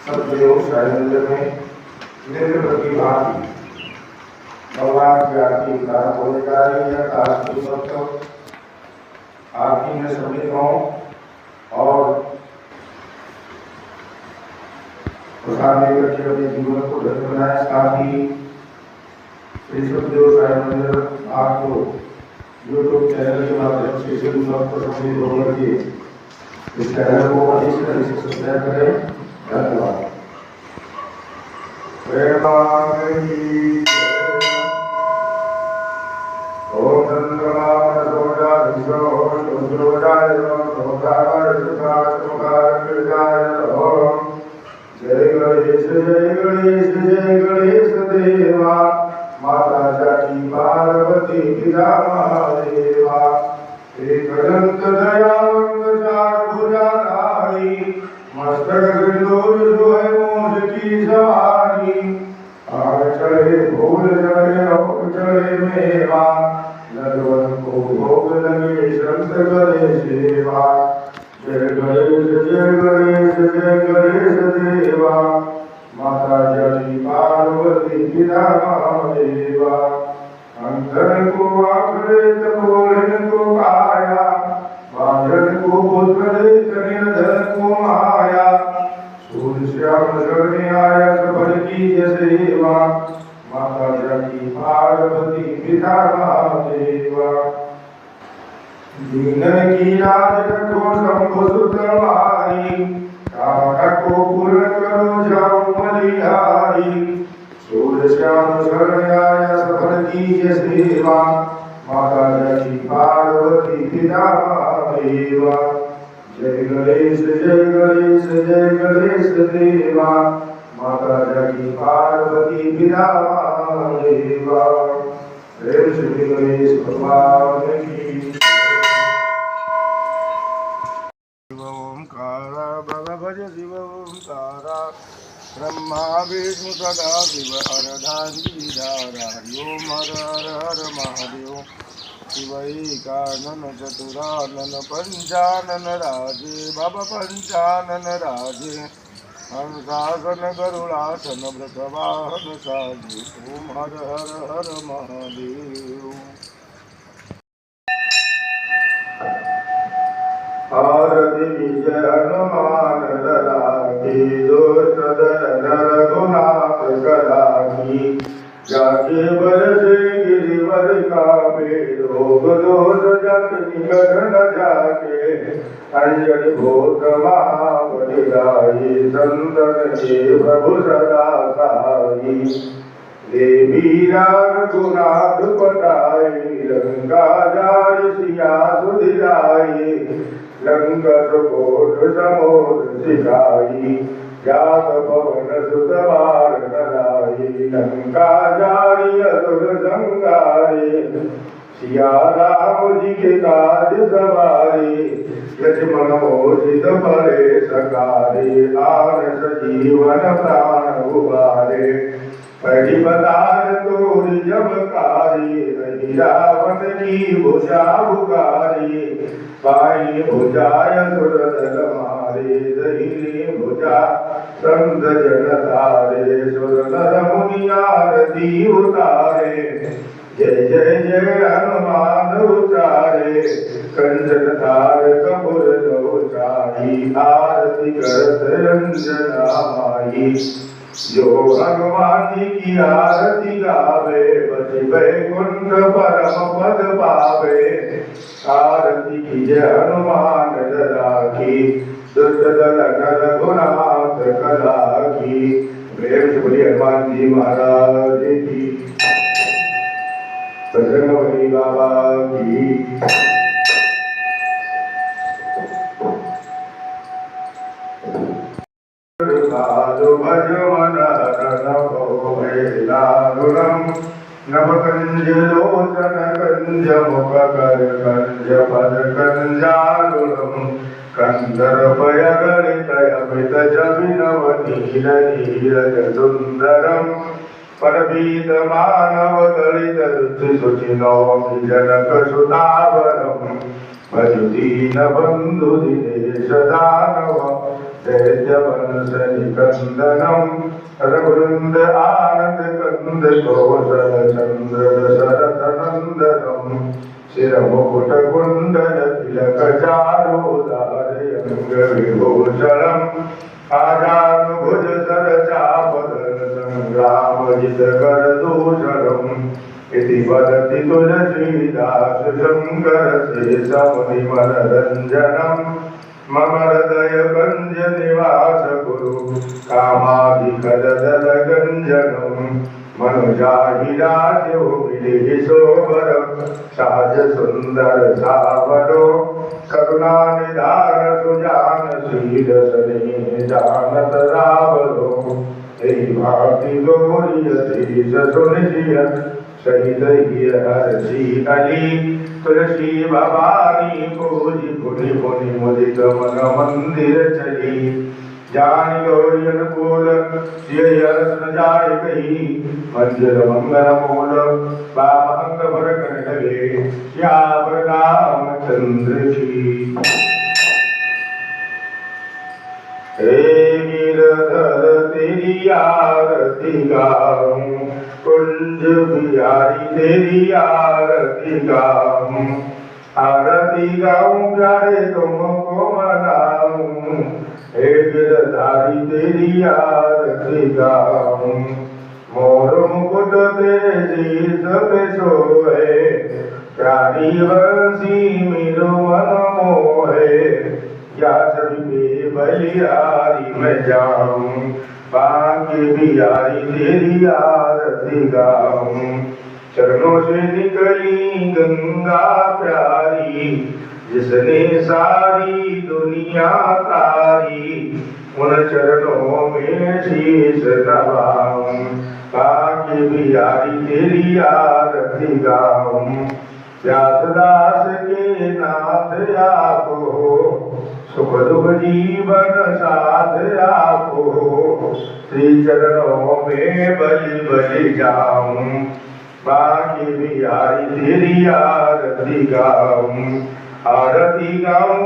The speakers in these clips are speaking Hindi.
सतदेव साहित्य में नित्य प्रतिभागी भगवान व्यापी कारकोकारी या कारकुशल आपकी में समितियों और प्रसाद लेकर के अपने जीवन को धन्य बनाए। साथ ही श्री सतदेव साहित्य मंदिर आपको यूट्यूब चैनल के माध्यम से सभी भक्त सम्मिलित होकर के इस चैनल को अधिक से अधिक सब्सक्राइब करें। धन्यवाद। ओम चंद्रमा सोजा विश्व सोजाय सोधाय सुखाय ओम जय गणेश देवा माता जाकी पार्वती पिता महादेवा एक अनंत दयावंत चार भुजाधारी मस्तक गंडोर जो है मोज की सवारी आग चढ़े भूल चढ़े और चढ़े मेवा नरवन को भोग लगे संत करे सेवा। जय गणेश देवा माता जाकी पार्वती पिता महादेवा अंधन को आंख बोलन को काया बांधन को पुत्र निर्धन को माया सूर्य श्याम शरणे आया सफल की सेवा माता जाकी पार्वती पिता महादेवा दीनन की राज रखो शंभु सुत मारी कामना को पूर्ण करो जाओ बलिहारी सूर्य श्याम शरण आया सफल की सेवा माता जाकी पार्वती पिता महादेवा। जय गणेश देवा माता जाकी पार्वती पिता महादेवा। प्रेम श्री गणेश भगवान की ओंकारा भव भज शिव ओंकारा ब्रह्मा विष्णु सदा शिव हरधारी धारा ओम हर हर हर महादेव शिवैकानन चतुरानन पंचानन राजे भव पंचानन राजे हंसासन गरुड़ासन वृषवाहन साजे ओम हर हर हर महादेव। आरती विजय हनुमान लला की दोष दर रघुनाथ कला की जाके बरसे गिरिवर कापे रोग दोष जग निकट न जाके अंजलि भूत महाबलिदाई संतन के प्रभु सदा साई देवी रघुनाथ पटाई लंका जाय सिया सुधिराई लंका सुकोट समोद सिखाई जात पवन सुत बार नलाई लंका जारी असुर संगारे सिया राम जी के काज सवारे लक्ष्मण मोहित परे सकारे आन सजीवन प्राण उबारे पढ़ी बतार तोरी जब कारी रावण की भुजा बुकारी पाई भुजाय सुरदल मारे दहीने भुजा संत जन तारे सुरनर मुनि आरती उतारे जय जय जय हनुमान उचारे कंचन थार कपूर दो आरती करत अंजना माई जो भगवान की आरती गावे बसी वैकुंठ परम पद पावे आरती कीजय हनुमान लला की दुष्ट दल नर गुनाथ कला की। प्रेम से बोलिए हनुमान जी महाराज की बजरंगबली बाबा की। नवकंज लोचन कंज मुख कर कंज पद कंजारुणम कंदर्पय गणित अमित जबिनव नील नीरज सुंदरम परवीत मानव दलित रुचि सुचिनो जनक सुतावरम दीनबन्धु दिनेश दानव दैत्यवंश निकन्दनं रघुवृन्द आनन्द कंद कौशल चन्द्र दशरथ नन्दनं शिरमुकुट कुण्डल तिलक चारुधारि अंगविभूषणम् आजानुभुज सरचापधर संग्रामजित करदूषणम् इति वदति तुलसीदास शङ्कर शेषमुनिमनरञ्जनम् मम हृदय कञ्ज निवास गुरु कामादिकदलगञ्जनम् मनुजाहि राजो मिलिहि सोबर सहज सुंदर सावरो करुणानिधान सुजान शील सने जानत रावरो एहि भांति गौरिय शीस सुनिशिय सहित हर्षि अली तुलसी भवानी पूजि पुनि पुनि मुदित मन मंदिर चली जानि गौरी अनुकूल सिय हर्ष जाय कही मंदिर मंगल मूल बामंग भर कर लगे श्याम रामचंद्र की हे गिरधर तेरी आरती गाऊं कुंज बिहारी तेरी आरती गाऊं प्यारे तुमको मनाऊं हे गिरधारी तेरी आरती गाऊं मोर मुकुट तेरे शीश पे सोए प्यारी बंसी मेरो मन मोहे या सभी बलिहारी मैं जाऊं बांके बिहारी तेरी आरती गाऊं चरणों से निकली गंगा प्यारी जिसने सारी दुनिया तारी उन चरणों में शीश नवाऊं बांके बिहारी तेरी आरती गाऊं व्यासदास के नाथ आप हो सुख दुख जीवन साथ आप हो श्री चरणों में बलि बलि जाऊं बांके बिहारी तेरी आरती गाऊं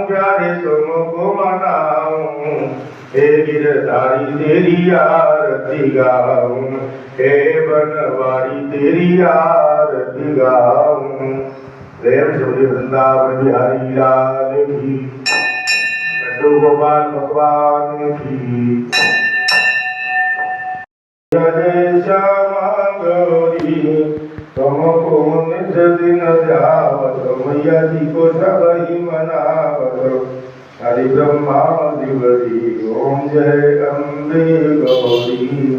प्यारे तुमको मनाऊं हे गिरधारी तेरी आरती गाऊं हे बनवारी तेरी आरती गाऊं प्रेम से वृंदावन बिहारी लाल की लड्डू गोपाल भगवान की जय श्यामा गौरी तुमको निज दिन ध्यावत मैया जी को सबही मनावत हरि ब्रह्मा दिवरी ओम जय अम्बे गौरी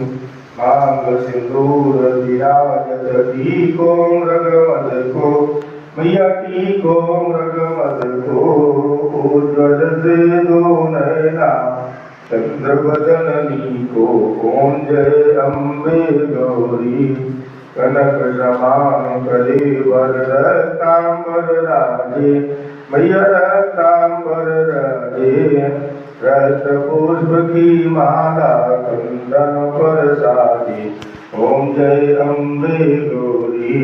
मांग सिंदूर विराजत की को मृगमद को मैया की को मृगमद को उज्ज्वल से दो नैना चंद्र बदननी को ओम जय अम्बे गौरी कनक समान कलेवर रक्तांबर राजे मैया रक्तांबर राजे रक्त पुष्प की माला कुंदन पर साजे ओम जय अम्बे गौरी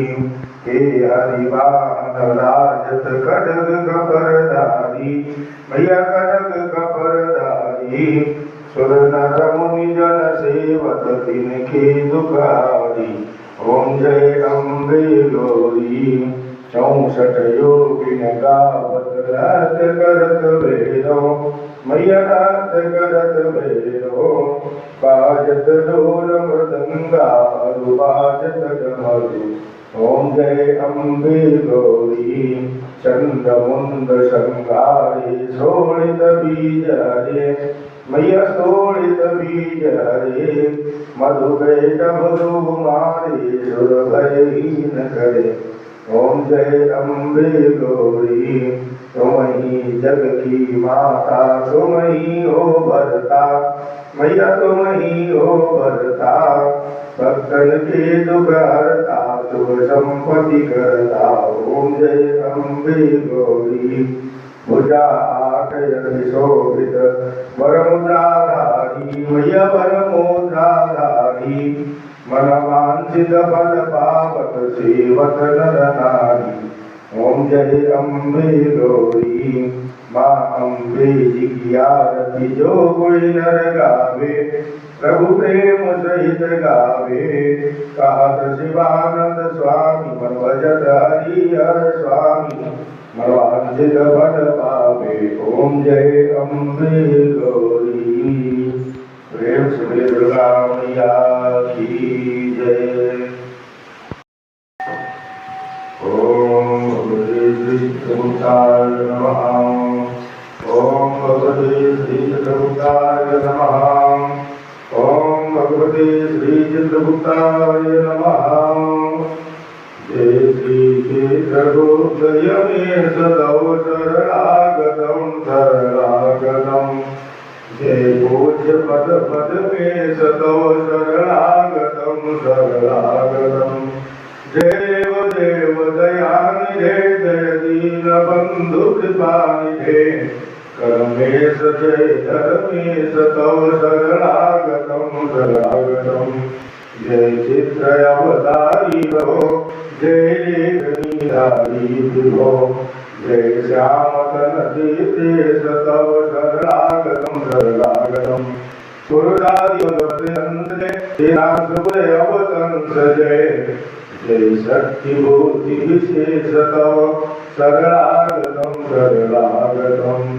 हे हरिवाहन राजत खड्ग कपरधारी मैया खड्ग कपरधारी सुर नर मुनि जन सेवत तिनके दुखारी ओम जय अम्बे गौरी 64 योगिन गावत रात करत भेदो मैया रात करत भेदो बाजत ढोल मृदंगा बाजत डमरू ओम जय अम्बे गौरी चंद मुंद संगारे शोणित बीज हरे मैया शोणित बीज हरे मधु कैट मधु मारे सुर भयहीन करे ओम जय अम्बे गौरी तुम ही जग की माता तुम ही हो भरता मैया तुम ही हो भरता भक्तन के दुख हरता शुभ संपत्ति करता ओम जय अम्बे गौरी भुजा आकयति शोभित वरमुद्राधारी मैया वरमुद्राधारी मन वांछित फल पावत सेवत नर नारी ओम जय जय अम्बे गौरी माँ अम्बे जी की आरती जो कोई नर गावे प्रभु प्रेम सहित गावे कहत शिवानंद स्वामी मन भजत हरिहर स्वामी मनवांचित फल पावे ओम जय अम्बे गौरी प्रेम से दुर्गा मैया की जय। ओम भगवते श्री चित्रगुप्ताय नमः। ओम भगवते श्री चित्रगुप्ताय नमः। ओम भगवते श्री चित्रगुप्ताय नमः। जय श्री चित्रगुप्तयमे सदौ शरणागतं शरणागतं जय पूज्य पद पद में सदौ शरणागतं शरणागतं जय देव दयानिधे जय दीन बंधु कृपानिधे कर्मेश जय धर्मेश तव शरणागतं शरणागतं जय चित्र अवतारी भो जय लेखनीधारी विभो जय श्यामतन सीतेश तव शरणागतं शरणागतं सुरदादिवंश तेरा शुभ अवतंस जय जय शक्ति बुद्धि विशेष तव शरणागतं शरणागतं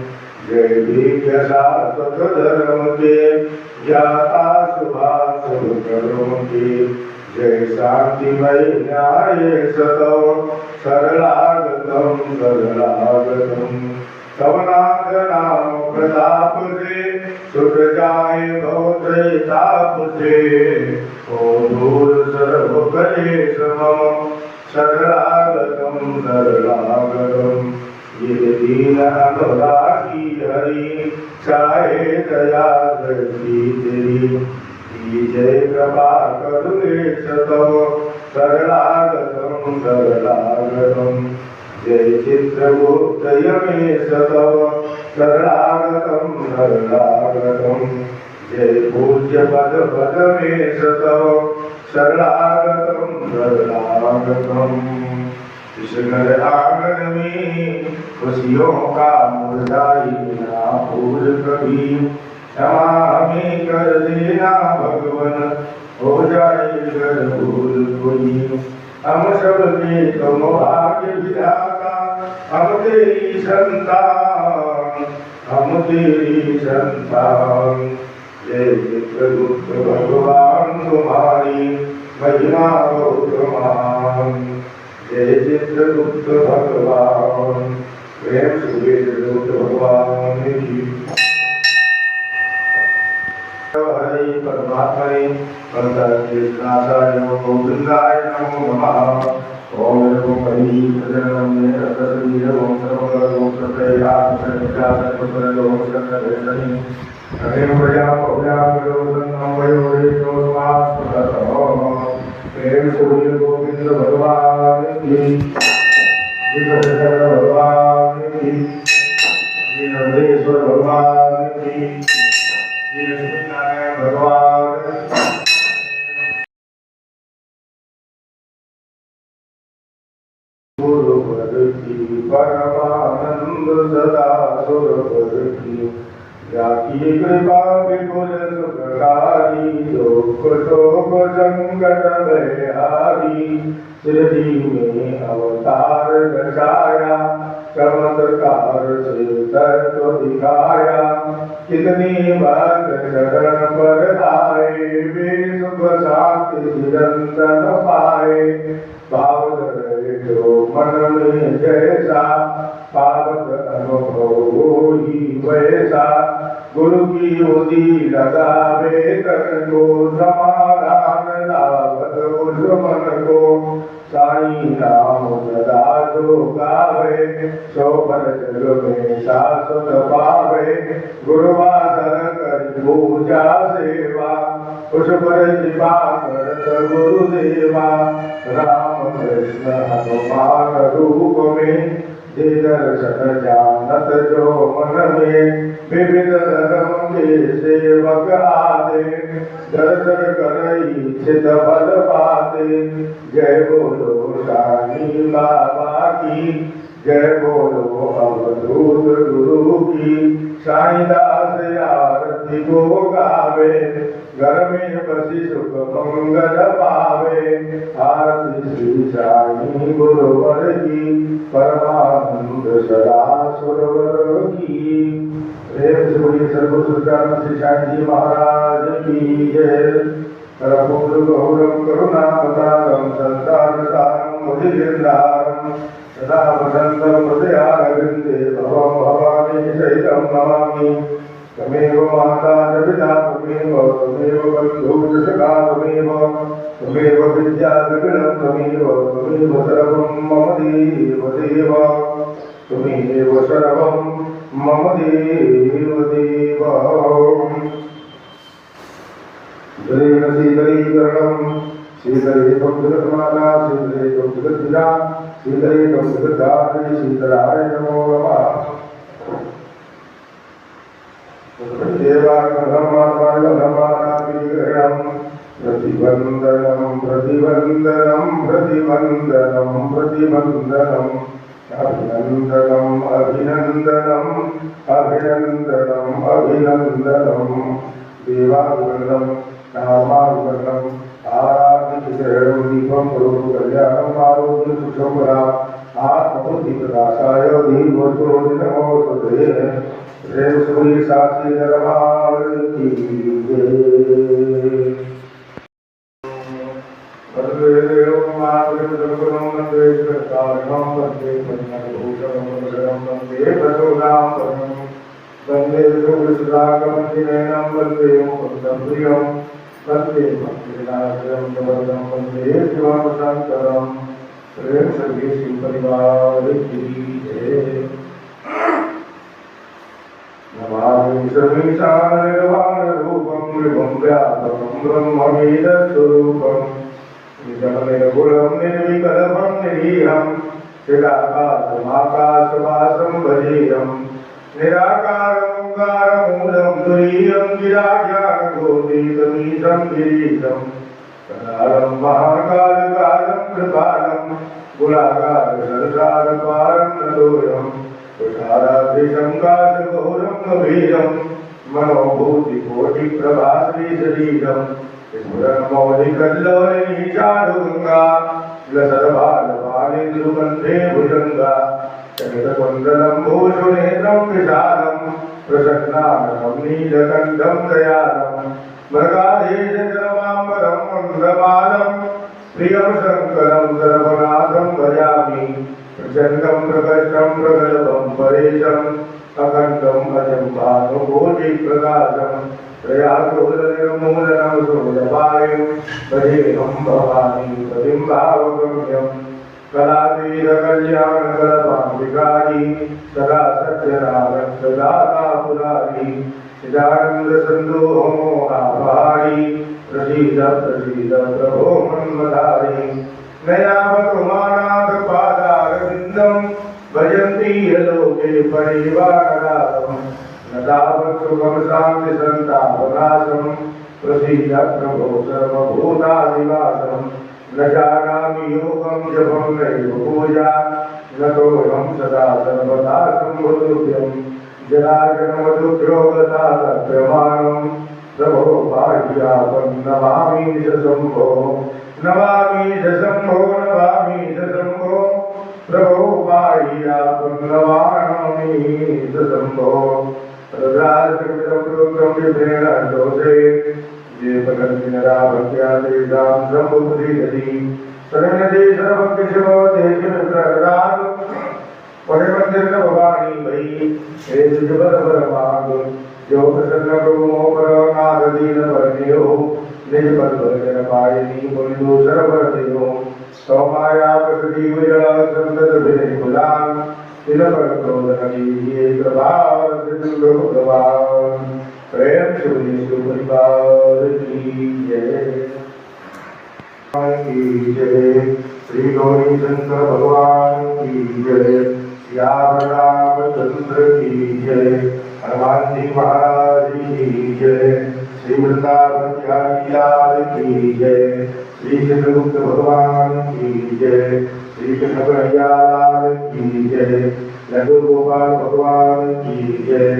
जय दिव्य शाश्वत धर्म के ज्ञाता शुभाशुभ कर्म के जय शांतिमय न्याय तव शरणागतं शरणागतं तव नाथ नाम प्रताप से सुख जाए भवत्रय ताप से ओ दूर सर्व कलेश मम शरणागतं शरणागतं ये दीन अनुरागी हरि चाहे दया दृष्टि तेरी जय कृपा करुणेश तव शरणागतं शरणागतं जय चित्रगुप्तयमेश तव शरणागतं शरणागतं जय पूज्य पद पदमेश तव शरणागतं शरणागतं इस घर आंगन में खुशियों का मुरझाई ना फूल कभी क्षमा हमें कर देना भगवन हो जाए घर भूल कोई हम सब के तुम भाग्य विधाता हम तेरी संतान हम तेरी संतान जय चित्रगुप्त भगवान तुम्हारी महिमा बहुत महान जय चित्रगुप्त भगवान प्रेम से चित्रगुप्त भगवान की हरि परमात्मने पंचकृष्णाय गोविंदाय नमो नमः। ओम नमो हरि प्रजनमे रतशरीर ओम सर्वगण ओम प्रत्ययात् सत्यात् सर्वसर्व ओम शक्तिवेशनि हरिं प्रजा पव्यां विरोधनं वयोरेतो स्वास्वतः प्रेम सूर्य गोविंद भगवान की विघ्नेश्वर भगवान की नंदेश्वर भगवान की भगवान गुरुवर की परमानंद सदा सुरवर की जाकी कृपा विपुल सुखकारी दुख शोक संकट भयहारी शिरडी में अवतार दर्शाया चमत्कार से तत्व दिखाया कितनी बात शरण पर आए वे सुख शांति निरंतर पाए भाव धरे जो मन में जैसा पावक अनुभव ही वैसा गुरु की उदी लगावे तन को समाधान लावत उस मन को साई नाम सदा जो गावे शोभन जग में शाश्वत पावे गुरुवासर कर पूजा सेवा उस पर कृपा करत गुरुदेवा राम कृष्ण हनुमान रूप में दे दर्शन जानत जो मन में विविध धर्म के सेवक आते दर्शन करई चित फल पाते जय बोलो शाही बाबा की जय बोलो अवधूत गुरु की साईदास आरती को गावे घर में बसी सुख मंगल पावे आरती श्री साई गुरुवर की परमानंद सदा सुरवर की। प्रेम से बोलिए सर्वसुदान श्री साई जी महाराज की जय। कर्पूर गौरम करुणावतारम संसार सारम मुदिगृहारम सदा वसन्तं हृदयारविन्दे भवं भवानी सहितं नमामि। त्वमेव माता च पिता त्वमेव बन्धुः च सखा त्वमेव विद्या जगदं त्वमेव सर्वं मम देव देव त्वमेव सर्वं मम देव देव। शीतलीकरणं शीतलेकं जगन्माता शीतलेकं जगद्विजा शीतलेकं जगद्धात्री शीतलाय नमो नमः। प्रतिवन्दनं प्रतिवन्दनं प्रतिवन्दनं प्रतिवन्दनं अभिनन्दनम् अभिनन्दनम् अभिनन्दनम् अभिनन्दनं देवाभिवन्दनं नामाभिवन्दनं आराधितशरणं दीपं करोतु कल्याणम् आरोग्य सुखं आत्मबुद्धिप्रकाशाय धीमहि नमोस्तुते। प्रेम से बोलिए साक्षी दरबार की जय। वंदे मातरम वंदे कृतार्थम वंदे पद्मभूषणम वंदे प्रसोदाम वंदे सुरसुरागमनिनयनं वंदे मुकुन्दं प्रियं वंदे भक्तिविनाशं वरदं वंदे शिवं शङ्करं। प्रेम से शिव परिवार की जय। नमामि सर्वेशानरूपं विभुं व्यापकं ब्रह्मवेदस्वरूपं निजमनिर्गुणं निर्विकल्पं निरीहं चिदाकाशमाकाशवासं भजेयं निराकारमोङ्कारमूलं तुरीयं गिराज्ञानगोपीतमीशं गिरीशं कदालं महाकालकालं कृपालं गुणागारसंसारपारं नतोऽयं तुषाराद्रिशङ्काशघोरं गभीरं मनोभूतिकोटिप्रभास्री शरीरं स्फुरन्मौलिकल्लोलिनीचारुगङ्गा लसद्बालबालेन्दुकण्ठे भुजङ्गा चन्द्रकुण्डलं भूषुनेत्रं विशालं प्रसन्नाननं नीलकण्ठं दयालं मृगाधीशजलमाम्बरं मन्दमालं प्रियं शङ्करं सर्वनाथं भजामि। प्रचण्डं प्रकष्टं प्रगल्भं परेशम् अखण्डम् अजं भानुकोटिप्रकाशं त्रयागोदनिर्मूलनं शूलपाणिं भजेऽहं भवानी पतिं भावगम्यं। कलातीतकल्याणकल्पान्विकारी सदा सत्यनारायणदाता पुरारी चिदानन्दसन्दोहमोहापहारी प्रसीद प्रसीद प्रभो मन्मधारी। नयामकुमानाथ पादारविन्दं भजन्ति लोके परिवारनाथं न तावत् सुखं शान्ति सन्तापनाशं प्रसीद प्रभो सर्वभूतादिवासं। न जानामि योगं जपं नैव पूजा न तोऽहं सदा सर्वदा सम्भुतुभ्यं जनार्दनमधुद्रोगतारभ्यमानं प्रभो पाह्यापं नमामि च शम्भो नमामि च शम्भो नमामि च शम्भो प्रभो पाह्यापं नमामि च शम्भो। रुद्राक्षमिदं विप्रेण दोषे ये पकर्मिनरा भक्त्या तेषां सम्बुद्धिरति शरणदे सर्वज्ञशिवो देशमित्रहृदात् परिमन्दिर भवानी भई हे तुझबरबरमाग जो प्रसन्न प्रभु मोपर नाथ दीन परमेयो निज पद भजन पायनी बोलियो सरवर देव सौ माया प्रकृति विजय संतत विनय कुलान तिल पर क्रोधन कीजिए कृपा सिंधु भगवान। प्रेम से शिव परिवार की जय की जय। श्री गौरी शंकर भगवान की जय। श्याम रामचंद्र की जय। हनुमान जी महाराज की जय। श्री वृंदावन बिहारी लाल की जय। श्री चित्रगुप्त भगवान की जय। श्री कृष्ण कन्हैया लाल की जय। लड्डू गोपाल भगवान की जय।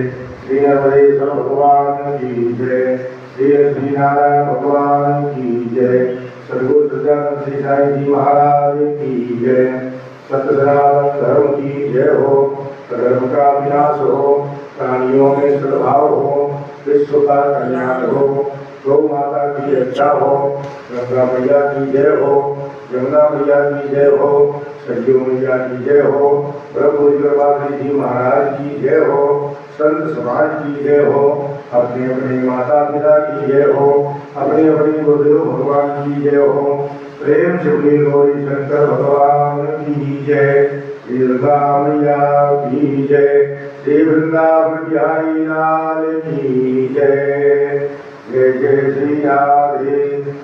श्री नरेश्वर भगवान की जय। श्री लक्ष्मी नारायण भगवान की जय। सद्गुरु सच्चिदानंद श्री साईं जी महाराज की जय। सत्य सनातन धर्म की जय हो। धर्म का विनाश हो, प्राणियों में सद्भाव हो, विश्व का कल्याण हो, गौ माता की रक्षा हो, गंगा मैया की जय हो, यमुना मैया की जय हो, सरयू मैया की जय हो, प्रभु जी महाराज की जय हो, संत समाज की जय हो, अपने अपने माता पिता की जय हो, अपने अपने गुरुदेव भगवान की जय हो। प्रेम से बोलिए गौरी शंकर भगवान की जय। श्री दुर्गा मैया की जय। श्री वृंदावन बिहारी लाल की जय। जय जय श्री राधे।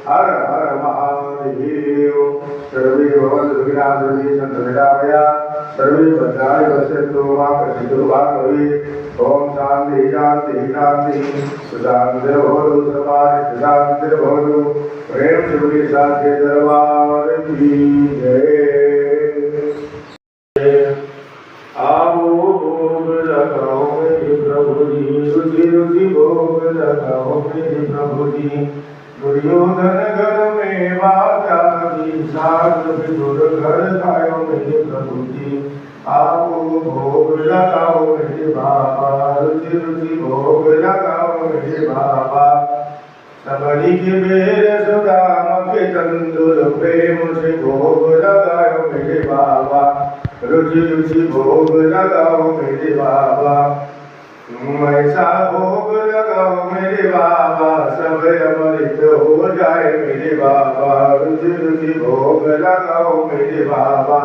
हर हर महादेव। सर्वे भवन्तु सुखिनः सर्वे सन्तु निरामया सर्वे भद्राणि पश्यन्तु मा कश्चित् दुर्भाग्यं भवेत्। ओम शांति शांति शांति। शांतिर्भवतु सर्वाणि शांतिर्भवतु। प्रेम से बोलिए साचे दरबार की जय। आओ भोग लगाओ मेरे प्रभु जी, रुचि रुचि भोग लगाओ मेरे प्रभु जी। दुर्योधन घर में बाजा की साग विदुर घर खायो मेरे प्रभु जी। आओ भोग लगाओ मेरे बाबा, रुचि रुचि भोग लगाओ मेरे बाबा। सबरी के बेर सुदाम के तंदुर प्रेम से भोग लगाओ मेरे बाबा, रुचि रुचि भोग लगाओ मेरे बाबा। ऐसा भोग लगाओ मेरे बाबा, सब अमृत हो जाए मेरे बाबा, रुचि रुचि भोग लगाओ मेरे बाबा।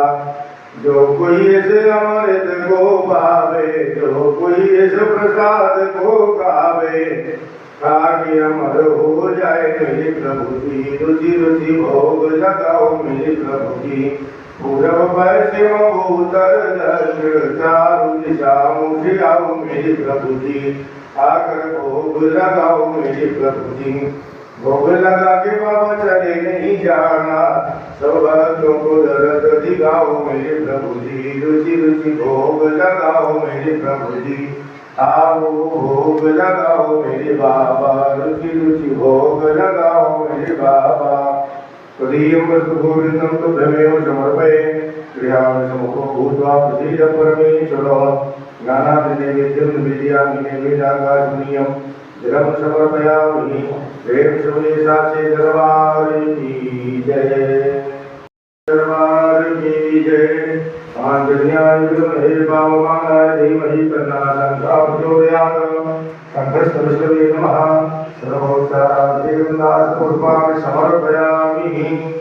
जो कोई इस अमृत को पावे, जो कोई इस प्रसाद को खावे, खाके अमर हो जाए मेरे प्रभु जी, रुचि रुचि भोग लगाओ मेरे प्रभु जी। पूरब पश्चिम उत्तर दक्षिण चारों दिशा मुझे आओ मेरे प्रभु जी, आकर भोग लगाओ मेरे प्रभु जी। भोग लगा के बाबा चले नहीं जाना, सब भक्तों को दर्द दिखाओ मेरे प्रभु जी, रुचि रुचि भोग लगाओ मेरे प्रभु जी। आओ भोग लगाओ मेरे बाबा, रुचि रुचि भोग लगाओ मेरे बाबा। त्वदीयमस्तुभूरितं तुभ्यमेव समर्पये, गृहाणि सम्मुखो भूत्वा प्रसीद परमेश्वरः। ज्ञानादिनैवेद्यं निवेदयामि नैवेद्याकाशमनीयं जलं समर्पयामि। प्रेम से बोलिए साचे दरबार की जय। दरबार की जय। आंजनेयाय विद्महे वामदेवाय धीमहि तन्नः शंखः प्रचोदयात्। कंठस्थविष्णवे नमः। सर्वोत्तराधिकं समर्पयामि।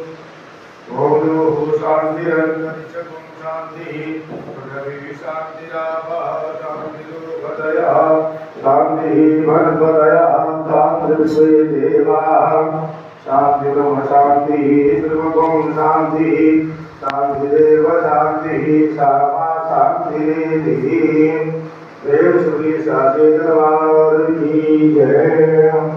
ओम शांतिरन्तरिक्षं शान्तिः, पृथिवी शान्तिरापः शान्तिर्भूतयः, शान्तिः भगवतयः, शान्तिर्विश्वे देवाः, शान्तिर्ब्रह्म शान्तिः, सर्वगुण शान्तिः, शान्तिरेव शान्तिः, सामा शान्तिरेधिः। प्रेम श्री साचे दरबार की जय।